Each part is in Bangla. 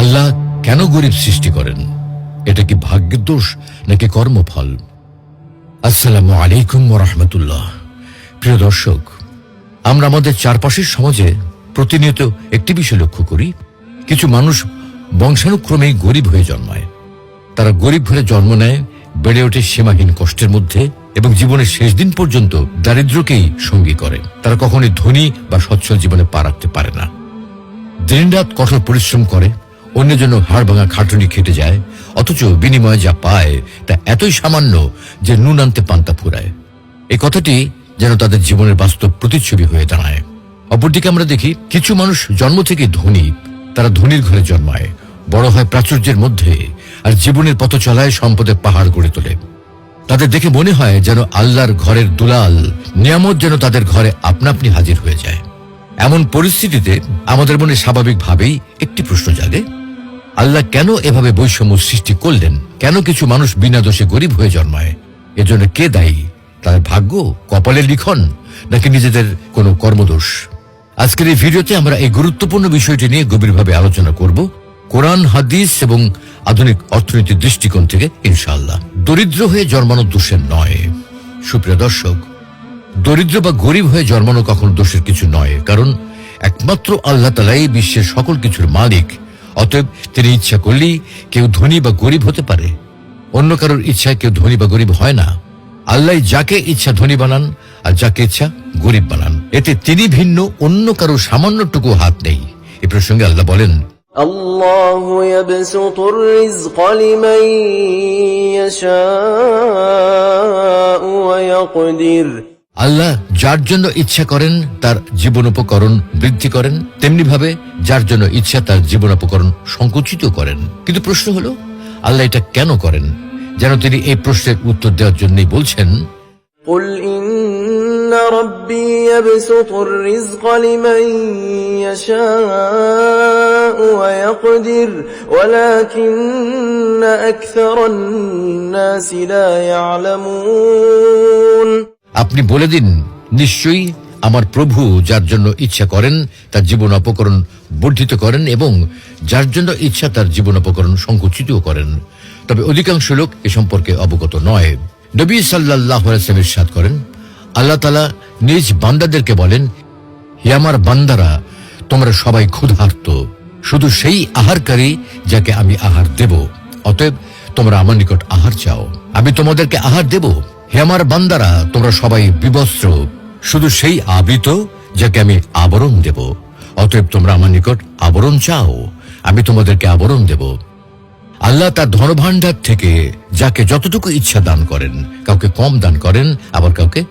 আল্লাহ কেন গরিব সৃষ্টি করেন? এটা কি ভাগ্যের দোষ নাকি কর্মফল? আসসালামু আলাইকুম ওয়া রাহমাতুল্লাহ। প্রিয় দর্শক, আমরা আমাদের চারপাশের সমাজে প্রতিনিয়ত একটি বিষয় লক্ষ্য করি, কিছু মানুষ বংশানুক্রমেই গরিব হয়ে জন্মায়। তারা গরিব ঘরে জন্ম নেয়, বেড়ে ওঠে সীমাহীন কষ্টের মধ্যে এবং জীবনের শেষ দিন পর্যন্ত দারিদ্র্যকেই সঙ্গী করে। তারা কখনোই ধনী বা সচ্ছল জীবনে পা রাখতে পারে না। দিনরাত কঠোর পরিশ্রম করে, অন্যের জন্য হাড় ভাঙা খাটুনি খেটে যায়, অথচ বিনিময়ে যা পায় তা এতই সামান্য যে নুন আনতে পান্তা ফুরায়। এই কথাটি যেন তাদের জীবনের বাস্তব প্রতিচ্ছবি হয়ে দাঁড়ায়। অপরদিকে আমরা দেখি কিছু মানুষ জন্ম থেকে ধনী, তারা ধনীর ঘরে জন্মায়, বড় হয় প্রাচুর্যের মধ্যে, আর জীবনের পথ চলায় সম্পদের পাহাড় গড়ে তোলে। তাদের দেখে মনে হয় যেন আল্লাহর ঘরের দুলাল নিয়ামত যেন তাদের ঘরে আপনা আপনি হাজির হয়ে যায়। এমন পরিস্থিতিতে আমাদের মনে স্বাভাবিকভাবেই একটি প্রশ্ন জাগে, আল্লাহ কেন এভাবে বৈষম্য সৃষ্টি করলেন? কেন কিছু মানুষ বিনা দোষে গরিব হয়ে জন্মায়? এজন্য কে দায়ী? তাদের ভাগ্য, কপালের লিখন, নাকি নিজেদের কোনো কর্মদোষ? আজকের এই ভিডিওতে আমরা এই গুরুত্বপূর্ণ বিষয়টি নিয়ে গভীরভাবে আলোচনা করব, কোরআন, হাদিস এবং আধুনিক অর্থনীতির দৃষ্টিকোণ থেকে ইনশাআল্লাহ। দরিদ্র হয়ে জন্মানো দোষের নয়। সুপ্রিয় দর্শক, দরিদ্র বা গরিব হয়ে জন্মানো কখনো দোষের কিছু নয়, কারণ একমাত্র আল্লাহ তাআলাই বিশ্বের সকল কিছুর মালিক। অতএব তিনি ইচ্ছা করলেই কেউ ধনী বা গরিব হতে পারে। অন্য কারোর ইচ্ছায় কেউ ধনী বা গরিব হয় না। আল্লাহ যাকে ইচ্ছা ধনী বানান আর যাকে ইচ্ছা গরিব বানান, এতে তিনি ভিন্ন, অন্য কারো সামান্যটুকু হাত নেই। এ প্রসঙ্গে আল্লাহ বলেন, আল্লাহু ইয়াবসুতুর রিজকা লিমান ইয়াশাউ ওয়া ইয়াকদির। আল্লাহ যার জন্য ইচ্ছা করেন তার জীবনোপকরণ বৃদ্ধি করেন, তেমনি ভাবে যার জন্য ইচ্ছা তার জীবনোপকরণ সংকুচিত করেন। কিন্তু প্রশ্ন হলো, আল্লাহ এটা কেন করেন? যেন তিনি এই প্রশ্নের উত্তর দেওয়ার জন্যই বলছেন, কুল ইন্না রাব্বী ইয়াবসুতুর রিজকা লিমান ইয়াশাউ ওয়া ইয়াকদির ওয়ালাকিন্না আকসারান নাসি লা ইয়ালামুন। আপনি বলে দিন, নিশ্চয়ই আমার প্রভু যার জন্য ইচ্ছা করেন তার জীবন অপকরণ বর্ধিত করেন এবং যার জন্য ইচ্ছা তার জীবন অপকরণ সংকুচিত করেন, তবে অধিকাংশ লোক এ সম্পর্কে অবগত নয়। নবী সাল্লাল্লাহু আলাইহি ওয়াসাল্লাম ইরশাদ করেন, আল্লাহ তাআলা নিজ বান্দাদেরকে বলেন, হে আমার বান্দারা, তোমরা সবাই ক্ষুধার্ত, শুধু সেই আহারকারী যাকে আমি আহার দেব। অতএব তোমরা আমার নিকট আহার চাও, আমি তোমাদেরকে আহার দেব। হে আমার বান্দারা, তোমরা সবাই বিবস্ত্র, শুধু সেই আবৃত যাকে আমি আবরণ দেব। অতএব তোমরা আমার নিকট আবরণ চাও, আমি তোমাদেরকে আবরণ দেব। আল্লাহ তার ধনভাণ্ডার থেকে যাকে যতটুকু ইচ্ছা দান করেন, কাউকে কম দান করেন, আবার কাউকে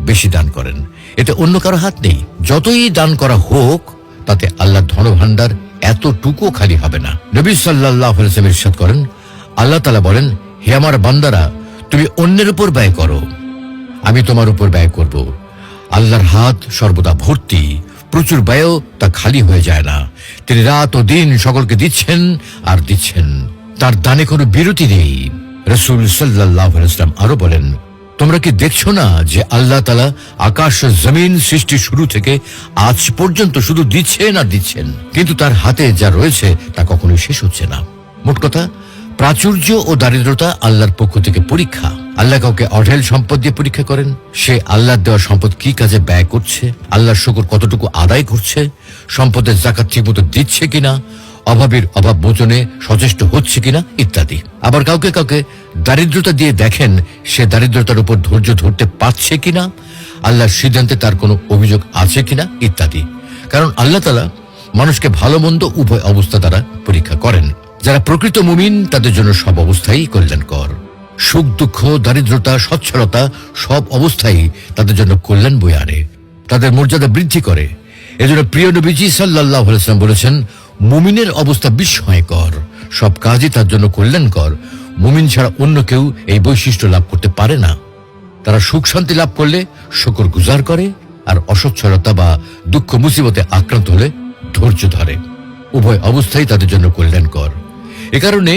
বেশি দান করেন। এতে অন্য কারো হাত নেই। যতই দান করা হোক, তাতে আল্লাহর ধনভাণ্ডার এতটুকু খালি হবে না। নবী সাল্লাল্লাহু আলাইহি ওয়াসাল্লাম ইরশাদ করেন, আল্লাহ তাআলা বলেন, হে আমার বান্দারা, তুমি অন্যের উপর ব্যয় করো, আমি তোমার উপর ব্যয় করব। আল্লাহর হাত সর্বদা ভর্তি, প্রচুর ব্যয়ও তা খালি হয়ে যায় না। তিনি রাত ও দিন সকলকে দিচ্ছেন আর দিচ্ছেন, তার দানে কোনো বিরতি নেই। রাসূল সাল্লাল্লাহু আলাইহি ওয়াসাল্লাম আরো বলেন, তোমরা কি দেখছো না যে আল্লাহ তাআলা আকাশ ও জমিন সৃষ্টি শুরু থেকে আজ পর্যন্ত শুধু দিচ্ছেন আর দিচ্ছেন, কিন্তু তার হাতে যা রয়েছে তা কখনোই শেষ হচ্ছে না। মোট কথা, প্রাচুর্য ও দারিদ্রতা আল্লাহর পক্ষ থেকে পরীক্ষা। আল্লাহ কাউকে অঢেল সম্পদ দিয়ে পরীক্ষা করেন, সে আল্লাহর দেওয়া সম্পদ কি কাজে ব্যয় করছে, আল্লাহর শুকর কতটুকু আদায় করছে, সম্পদের যাকাত ঠিকমতো দিচ্ছে কিনা, অভাবীর অভাব মোচনে সচেষ্ট হচ্ছে কিনা ইত্যাদি। আবার কাউকে কাউকে দারিদ্রতা দিয়ে দেখেন সে দারিদ্রতার উপর ধৈর্য ধরতে পারছে কিনা, আল্লাহর সিদ্ধান্তে তার কোনো অভিযোগ আছে কিনা ইত্যাদি। কারণ আল্লাহ তাআলা মানুষকে ভালো মন্দ উভয় অবস্থা দ্বারা পরীক্ষা করেন। যারা প্রকৃত মুমিন তাদের জন্য সব অবস্থাই কল্যাণকর। সুখ দুঃখ, দারিদ্রতা, সচ্ছলতা সব অবস্থাই তাদের জন্য কল্যাণ বয়ে আনে, তাদের মর্যাদা বৃদ্ধি করে। এজন্য প্রিয় নবীজি সাল্লাল্লাহু আলাইহি ওয়াসাল্লাম বলেছেন, মুমিনের অবস্থা বিস্ময়কর, সব কাজই তার জন্য কল্যাণকর। মুমিন ছাড়া অন্য কেউ এই বৈশিষ্ট্য লাভ করতে পারে না। তারা সুখ শান্তি লাভ করলে শুকর গুজার করে, আর অসচ্ছলতা বা দুঃখ মুসিবতে আক্রান্ত হলে ধৈর্য ধরে। উভয় অবস্থাই তাদের জন্য কল্যাণকর। এ কারণে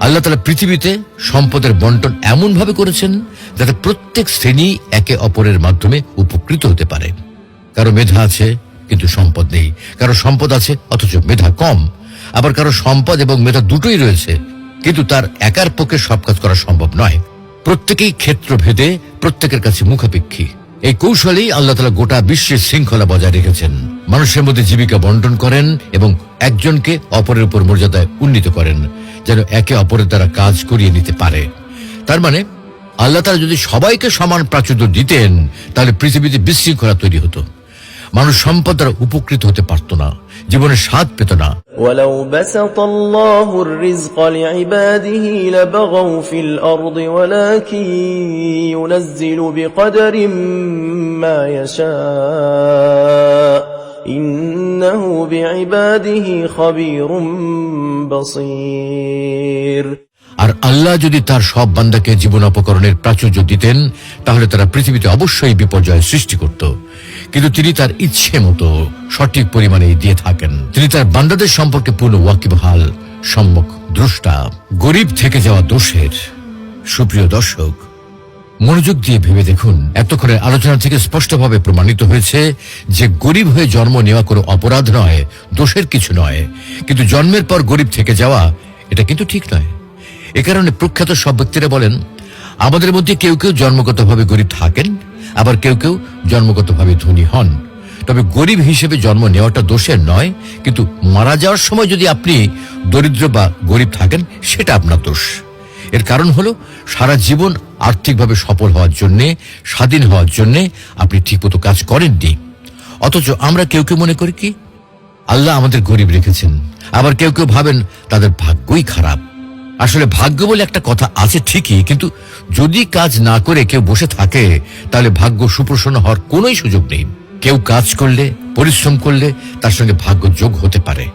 আল্লাহ তাআলা পৃথিবীতে সম্পদের বন্টন এমন ভাবে করেছেন যাতে প্রত্যেক শ্রেণী একে অপরের মাধ্যমে উপকৃত হতে পারে। কারো মেধা আছে কিন্তু সম্পদ নেই, কারো সম্পদ আছে অথচ মেধা কম, আবার কারো সম্পদ এবং মেধা দুটোই রয়েছে, কিন্তু তার একার পক্ষে সব কাজ করা সম্ভব নয়। প্রত্যেকেই ক্ষেত্রভেদে প্রত্যেকের কাছে মুখাপেক্ষী। এই কৌশলেই আল্লাহ তাআলা গোটা বিশ্বের শৃঙ্খলা বজায় রেখেছেন। মানুষের মধ্যে জীবিকা বন্টন করেন এবং একজনকে অপরের উপর মর্যাদায় উন্নীত করেন, যেন একে অপরের দ্বারা কাজ করিয়ে নিতে পারে। তার মানে আল্লাহ তাআলা যদি সবাইকে সমান প্রাচুর্য দিতেন, তাহলে পৃথিবীতে বিশৃঙ্খলা তৈরি হতো, মানুষ সম্পদ দ্বারা উপকৃত হতে পারত না, জীবনের স্বাদ পেত না। ولو بسط الله الرزق لعباده لبغوا في الأرض ولكن ينزل بقدر ما يشاء إنه بعباده خبير بصير। আর আল্লাহ যদি তার সব বান্দাকে জীবন অপকরণের প্রাচুর্য দিতেন, তাহলে তারা পৃথিবীতে অবশ্যই বিপর্যয় সৃষ্টি করত। কিন্তু তিনি তার ইচ্ছে মতো সঠিক পরিমাণে দিয়ে থাকেন। তিনি তার বান্দাদের সম্পর্কে পূর্ণ ওয়াকিবহাল, সম্যক দ্রষ্টা। গরিব থেকে যাওয়া দোষের, সুপ্রিয় দর্শক, মনোযোগ দিয়ে ভেবে দেখুন, এতক্ষণের আলোচনা থেকে স্পষ্টভাবে প্রমাণিত হয়েছে যে গরিব হয়ে জন্ম নেওয়া কোনো অপরাধ নয়, দোষের কিছু নয়। কিন্তু জন্মের পর গরিব থেকে যাওয়া, এটা কিন্তু ঠিক নয়। এ কারণে প্রখ্যাত সব ব্যক্তিরা বলেন, আমাদের মধ্যে কেউ কেউ জন্মগতভাবে গরিব থাকেন, আবার কেউ কেউ জন্মগতভাবে ধনী হন। তবে গরিব হিসেবে জন্ম নেওয়াটা দোষের নয়, কিন্তু মারা যাওয়ার সময় যদি আপনি দরিদ্র বা গরিব থাকেন, সেটা আপনার দোষ। এর কারণ হলো সারা জীবন আর্থিকভাবে সফল হওয়ার জন্য, স্বাধীন হওয়ার জন্য আপনি ঠিকমতো কাজ করেননি। অথচ আমরা কেউ কেউ মনে করি কি আল্লাহ আমাদের গরিব রেখেছেন, আবার কেউ কেউ ভাবেন তাদের ভাগ্যই খারাপ। আসলে ভাগ্য বলে একটা কথা আছে ঠিকই, কিন্তু যদি কাজ না করে কেউ বসে থাকে, তাহলে ভাগ্য সুপ্রসন্ন হওয়ার কোনোই সুযোগ নেই। কেউ কাজ করলে, পরিশ্রম করলে তার সঙ্গে ভাগ্য যোগ হতে পারে।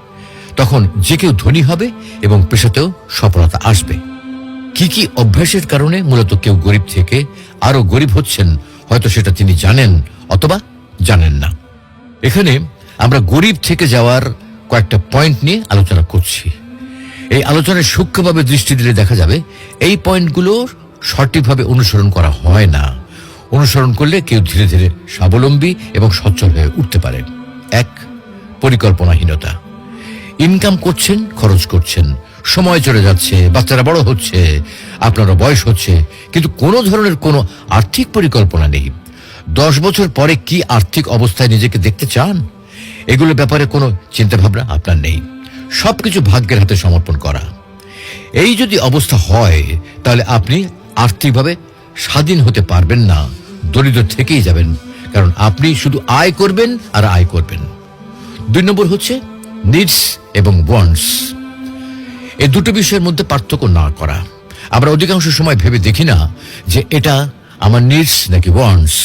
তখন যে কেউ ধনী হবে এবং পেশাতেও সফলতা আসবে। কি কি অভ্যাসের কারণে মূলত কেউ গরিব থেকে আরো গরিব হচ্ছেন, হয়তো সেটা তিনি জানেন অথবা জানেন না। এখানে আমরা গরিব থেকে যাওয়ার কয়েকটা পয়েন্ট নিয়ে আলোচনা করছি। এই আলোচনায় সূক্ষ্মভাবে দৃষ্টি দিলে দেখা যাবে এই পয়েন্টগুলো সঠিকভাবে অনুসরণ করা হয় না। অনুসরণ করলে কেউ ধীরে ধীরে স্বাবলম্বী এবং সচ্ছল হয়ে উঠতে পারে। 1, পরিকল্পনাহীনতা। ইনকাম করছেন, খরচ করছেন, সময় চলে যাচ্ছে, বাচ্চারা বড় হচ্ছে, আপনারও বয়স হচ্ছে, কিন্তু কোনো ধরনের কোনো আর্থিক পরিকল্পনা নেই। 10 বছর পরে কি আর্থিক অবস্থায় নিজেকে দেখতে চান, এগুলোর ব্যাপারে কোনো চিন্তা ভাবনা আপনার নেই। সবকিছু ভাগ্যের হাতে সমর্পণ করা। এই যদি অবস্থা হয়, তাহলে আপনি আর্থিকভাবে স্বাধীন হতে পারবেন না, দরিদ্র থেকেই যাবেন, কারণ আপনি শুধু আয় করবেন আর আয় করবেন। 2 নম্বর হচ্ছে নিডস এবং ওয়ান্টস। এই দুটো বিষয়ের মধ্যে পার্থক্য না করা। আমরা অধিকাংশ সময় ভেবে দেখি না যে এটা আমার নিডস নাকি ওয়ান্টস।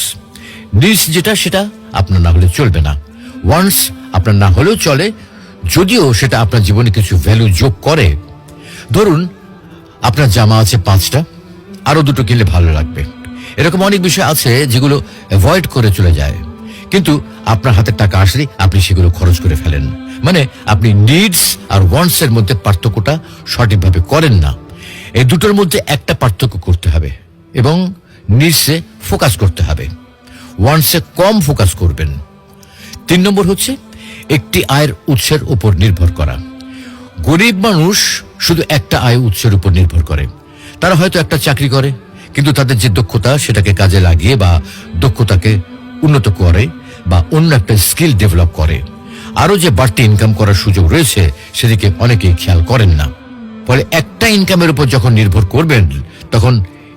নিডস যেটা, সেটা আপনার না হলে চলবে না। ওয়ান্টস আপনার না হলেও চলে, যদিও সেটা আপনার জীবনে কিছু ভ্যালু যোগ করে। ধরুন আপনার জামা আছে 5টা, আরো 2টো কিনলে ভালো লাগবে। এরকম অনেক বিষয় আছে যেগুলো অ্যাভয়েড করে চলে যায়, কিন্তু আপনার হাতে টাকা আসলে আপনি সেগুলো খরচ করে ফেলেন। মানে আপনি নিডস আর ওয়ান্টস এর মধ্যে পার্থক্যটা সঠিকভাবে করেন না। এই দুটোর মধ্যে একটা পার্থক্য করতে হবে এবং নিডসে ফোকাস করতে হবে, ওয়ান্টসে কম ফোকাস করবেন। 3 নম্বর হচ্ছে একটি আয়ের উৎসের উপর নির্ভর করা। গরিব মানুষ শুধু একটা আয় উৎসের উপর নির্ভর করে। তারা হয়তো একটা চাকরি করে, কিন্তু তাদের যে দক্ষতা সেটাকে কাজে লাগিয়ে বা দক্ষতাকে উন্নত করে বা অন্য একটা স্কিল ডেভেলপ করে। আরো যে বাড়তি ইনকাম করার সুযোগ রয়েছে সেদিকে অনেকেই খেয়াল করেন না। ফলে একটা ইনকামের উপর যখন নির্ভর করবেন, তখন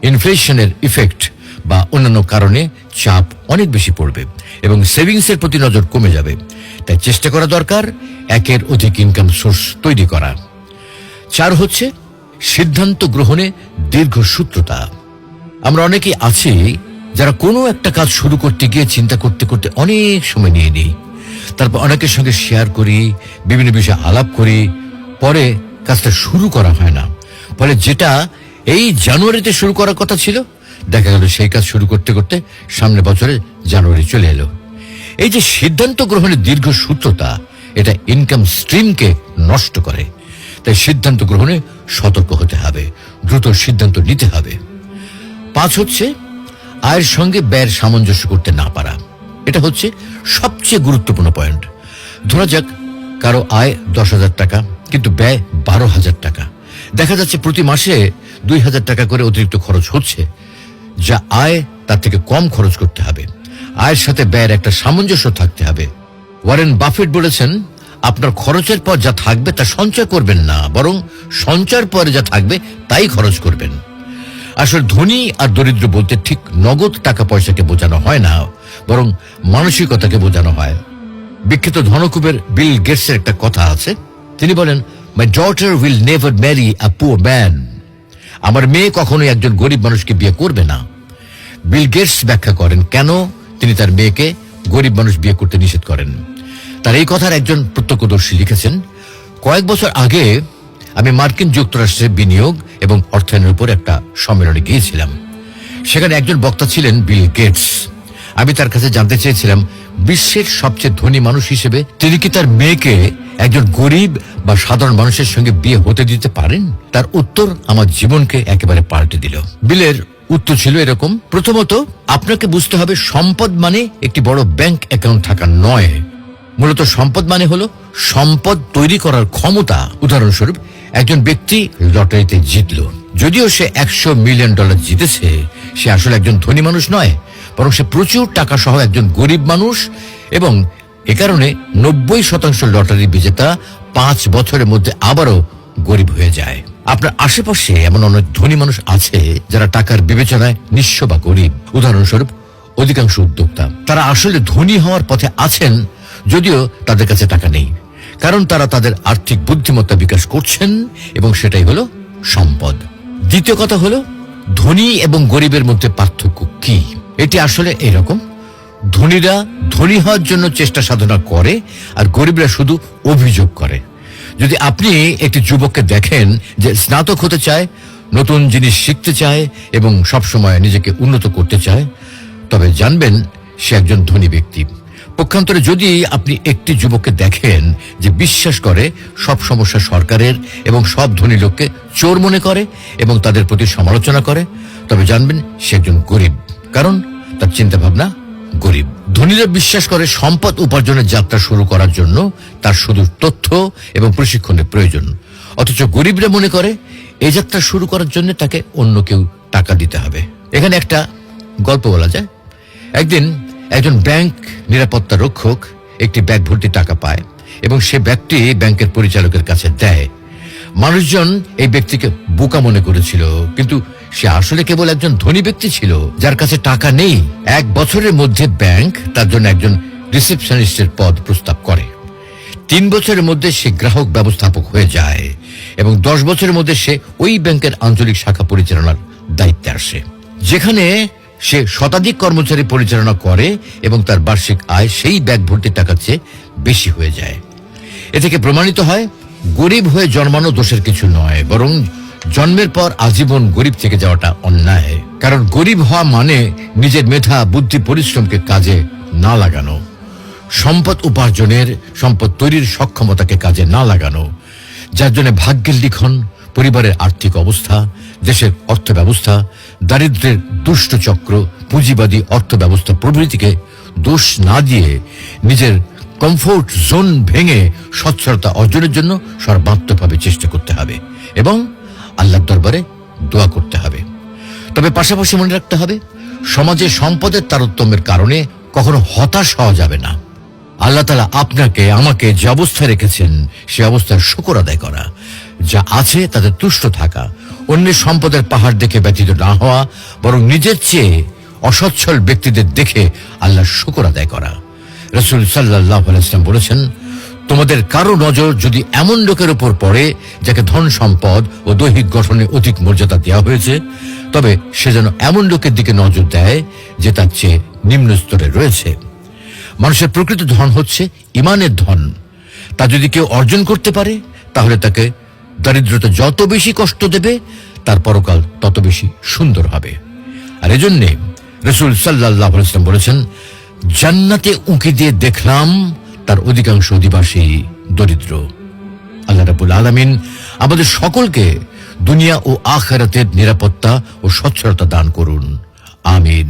ইনফ্লেশনের ইফেক্ট বা অন্যান্য কারণে চাপ অনেক বেশি পড়বে এবং সেভিংসের প্রতি নজর কমে যাবে। তাই চেষ্টা করা দরকার একের অধিক ইনকাম সোর্স তৈরি করা। 4 হচ্ছে সিদ্ধান্ত গ্রহণে দীর্ঘসূত্রতা। আমরা অনেকেই আছি যারা কোনো একটা কাজ শুরু করতে গিয়ে চিন্তা করতে করতে অনেক সময় নিয়ে নিই, তারপর অনেকের সঙ্গে শেয়ার করি, বিভিন্ন বিষয়ে আলাপ করি, পরে কাজটা শুরু করা হয় না। ফলে যেটা এই জানুয়ারিতে শুরু করার কথা ছিল, দেখা গেল সেই কাজ শুরু করতে করতে সামনের বছরে জানুয়ারি চলে এলো। এই যে সিদ্ধান্ত গ্রহণের দীর্ঘসূত্রতা, এটা ইনকাম স্ট্রিমকে নষ্ট করে। তাই সিদ্ধান্ত গ্রহণে সতর্ক হতে হবে, দ্রুত সিদ্ধান্ত নিতে হবে। 5 হচ্ছে আয়ের সঙ্গে ব্যয়ের সামঞ্জস্য করতে না পারা। এটা হচ্ছে সবচেয়ে গুরুত্বপূর্ণ পয়েন্ট। ধরা যাক কারো আয় 10,000 টাকা কিন্তু ব্যয় 12,000 টাকা। দেখা যাচ্ছে প্রতি মাসে 2,000 টাকা করে অতিরিক্ত খরচ হচ্ছে, যা আয় তার থেকে কম খরচ করতে হবে। আয়ের সাথে ব্যয়ের একটা সামঞ্জস্য থাকতে হবে। ওয়ারেন বাফেট বলেছেন, আপনার খরচের পর যা থাকবে তা সঞ্চয় করবেন না, বরং সঞ্চয়ের পরে যা থাকবে তাই খরচ করবেন। আসলে ধনী আর দরিদ্র বলতে ঠিক নগদ টাকা পয়সাকে বোঝানো হয় না, বরং মানসিকতাকে বোঝানো হয়। বিখ্যাত ধনকুবের বিল গেটসের একটা কথা আছে, তিনি বলেন, my daughter will never marry a poor man. আমার মেয়ে কখনোই একজন গরিব মানুষকে বিয়ে করবে না। বিল গেটস ব্যাখ্যা করেন কেন তিনি তার মেয়েকে গরিব মানুষ বিয়ে করতে নিষেধ করেন। তার এই কথার একজন প্রত্যক্ষদর্শী লিখেছেন, কয়েক বছর আগে আমি মার্কিন যুক্তরাষ্ট্রে বিনিয়োগ এবং অর্থায়নের উপর একটা সম্মেলনে গিয়েছিলাম। সেখানে একজন বক্তা ছিলেন বিল গেটস। আমি তার কাছে জানতে চেয়েছিলাম, বিশ্বের সবচেয়ে ধনী মানুষ হিসেবে তিনি কি তার মেয়েকে একজন গরিব বা সাধারণ মানুষের সঙ্গে বিয়ে হতে দিতে পারেন? তার উত্তর আমার জীবনকে একেবারে পাল্টে দিল। বিলের উত্তর ছিল এরকম, প্রথমত আপনাকে বুঝতে হবে সম্পদ মানে একটি বড় ব্যাংক অ্যাকাউন্ট থাকা নয়। মূলত সম্পদ মানে হলো সম্পদ তৈরি করার ক্ষমতা। উদাহরণস্বরূপ, একজন ব্যক্তি লটারিতে জিতল, যদিও সে $100 মিলিয়ন জিতেছে, সে আসলে একজন ধনী মানুষ নয়, বরং সে প্রচুর টাকা সহ একজন গরিব মানুষ। এবং এ কারণে 90% লটারি বিজেতা 5 বছরের মধ্যে আবারও গরিব হয়ে যায়। আপনার আশেপাশে এমন অনেক ধনী মানুষ আছে যারা টাকার বিবেচনায় নিঃস্ব বা গরিব। উদাহরণস্বরূপ, অধিকাংশ উদ্যোক্তা, তারা আসলে ধনী হওয়ার পথে আছেন, যদিও তাদের কাছে টাকা নেই, কারণ তারা তাদের আর্থিক বুদ্ধিমত্তা বিকাশ করছেন এবং সেটাই হলো সম্পদ। দ্বিতীয় কথা হলো, ধনী এবং গরিবের মধ্যে পার্থক্য কি? এটি আসলে এরকম, ধনীরা ধনী হওয়ার জন্য চেষ্টা সাধনা করে আর গরিবরা শুধু অভিযোগ করে। যদি আপনি একটি যুবককে দেখেন যে স্নাতক হতে চায়, নতুন জিনিস শিখতে চায় এবং সবসময় নিজেকে উন্নত করতে চায়, তবে জানবেন সে একজন ধনী ব্যক্তি। পক্ষান্তরে যদি আপনি একটি যুবককে দেখেন যে বিশ্বাস করে সব সমস্যা সরকারের এবং সব ধনী লোককে চোর মনে করে এবং তাদের প্রতি সমালোচনা করে, তবে জানবেন সে একজন গরিব, কারণ তার চিন্তা ভাবনা গরিব। ধনীরা বিশ্বাস করে সম্পদ উপার্জনের যাত্রা শুরু করার জন্য তার শুধু তথ্য এবং প্রশিক্ষণের প্রয়োজন, অথচ গরিবরা মনে করে এই যাত্রা শুরু করার জন্য তাকে অন্য কেউ টাকা দিতে হবে। এখানে একটা গল্প বলা যায়। একদিন একজন ব্যাংক নিরাপত্তা রক্ষক একটি ব্যাগ ভর্তি টাকা পায় এবং সে ব্যাগটি ব্যাংকের পরিচালকের কাছে দেয়। মানুষজন এই ব্যক্তিকে বোকা মনে করেছিল, কিন্তু সে আসলে কেবল একজন ধনী ব্যক্তি ছিল যার কাছে টাকা নেই। 1 বছরের মধ্যে ব্যাংক তার জন্য একজন রিসেপশনিস্টের পদ প্রস্তাব করে। 3 বছরের মধ্যে সে গ্রাহক ব্যবস্থাপক হয়ে যায় এবং 10 বছরের মধ্যে সে ওই ব্যাংকের আঞ্চলিক শাখা পরিচালনার দায়িত্বে আসে, যেখানে সে শতাধিক কর্মচারী পরিচালনা করে এবং তার বার্ষিক আয় সেই ব্যাগ ভর্তি টাকার চেয়ে বেশি হয়ে যায়। এ থেকে প্রমাণিত হয়, গরিব হয়ে জন্মানো দোষের কিছু নয়, বরং জন্মের পর আজীবন গরিব থেকে যাওয়াটা অন্যায়। কারণ গরিব হওয়া মানে নিজের মেধা, বুদ্ধি, পরিশ্রমকে কাজে না লাগানো, সম্পদ উপার্জনের, সম্পদ তৈরির সক্ষমতাকে কাজে না লাগানো, যার জন্য ভাগ্যের লিখন, পরিবারের আর্থিক অবস্থা, দেশের অর্থ ব্যবস্থা, দারিদ্র্যের দুষ্ট চক্র, পুঁজিবাদী অর্থ ব্যবস্থা প্রভৃতিকে দোষ না দিয়ে নিজের কমফোর্ট জোন ভেঙে সচ্ছলতা অর্জনের জন্য সর্বাত্মকভাবে চেষ্টা করতে হবে এবং আল্লাহর দরবারে দোয়া করতে হবে। তবে পাশাপাশি মনে রাখতে হবে, সমাজে সম্পদের তারতম্যের কারণে কখনো হতাশ হওয়া যাবে না। আল্লাহ তাআলা আপনাকে আমাকে যে অবস্থায় রেখেছেন সে অবস্থার শুকর আদায় করা, যা আছে তাতে তুষ্ট থাকা, অন্যের সম্পদের পাহাড় দেখে ব্যথিত না হওয়া, বরং নিজের চেয়ে অসচ্ছল ব্যক্তিদের দেখে আল্লাহর শুকর আদায় করা। রাসূল সাল্লাল্লাহু আলাইহি ওয়াসাল্লাম বলেছেন, তোমাদের কারো নজর যদি এমন লোকের উপর পড়ে যাকে ধন সম্পদ ও দৈহিক গঠনে অধিক মর্যাদা দেওয়া হয়েছে, তবে সে যেন এমন লোকের দিকে নজর দেয় যে তার চেয়ে নিম্ন স্তরে রয়েছে। মানুষের প্রকৃত ধন হচ্ছে ইমানের ধন। তা যদি কেউ অর্জন করতে পারে, তাহলে তাকে দারিদ্রতা যত বেশি কষ্ট দেবে, তার পরকাল তত বেশি সুন্দর হবে। আর এজন্যে রাসূল সাল্লাল্লাহু আলাইহি ওয়াসাল্লাম বলেছেন, জান্নাতে উঁকি দিয়ে দেখলাম তার অধিকাংশ অধিবাসী দরিদ্র। আল্লাহ রাব্বুল আলামিন আমাদের সকলকে দুনিয়া ও আখিরাতের নিরাপত্তা ও সচ্ছলতা দান করুন। আমিন।